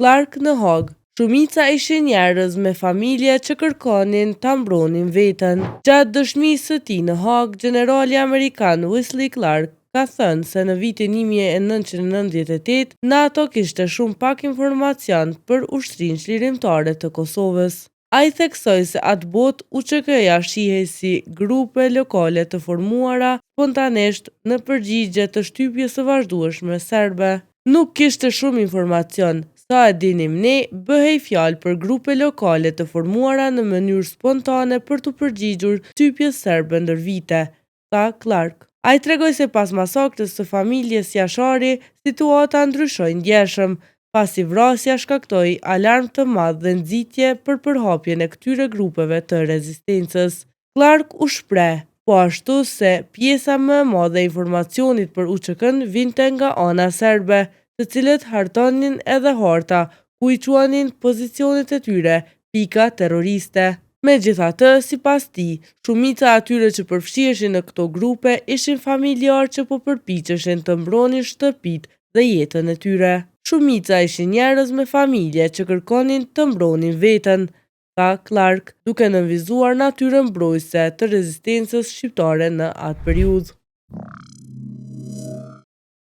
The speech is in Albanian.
Clark në Hague. Shumica ishin njerëz me familje që kërkonin ta mbronin veten. Gjatë dëshmisë së tij në Hague, generali amerikan Wesley Clark ka thënë se në vitin 1998 NATO kishte shumë pak informacion për ushtrinë çlirimtare të Kosovës. Ai theksoi se atë botë UÇK-ja shihej si grupe lokale të formuara spontanisht në përgjigje të shtypjes së vazhdueshme serbe. Nuk kishte shumë informacion. Sa e dinim ne, bëhej fjalë për grupe lokale të formuara në mënyrë spontane për të përgjigjur shtypjes serbe ndër vite, tha Clark. Ai tregoi se pas masakrës së familjes Jashari, situata ndryshoi ndjeshëm, pasi vrasja shkaktoi alarm të madh dhe nxitje për përhapjen e këtyre grupeve të rezistencës. Clark u shpreh po ashtu se pjesa më e madhe e informacionit për UÇK-n vinte nga ana serbe, të cilët hartonin edhe harta, ku i quanin pozicionet e tyre pika terroriste. Megjithatë, sipas tij, shumica atyre që përfshiheshin në këto grupe ishin familjarë që po përpiqeshin të mbronin shtëpitë dhe jetën e tyre. Shumica ishin njerëz me familje që kërkonin të mbronin veten, tha Clark, duke nënvizuar natyrën mbrojtëse të rezistencës shqiptare në atë periudhë.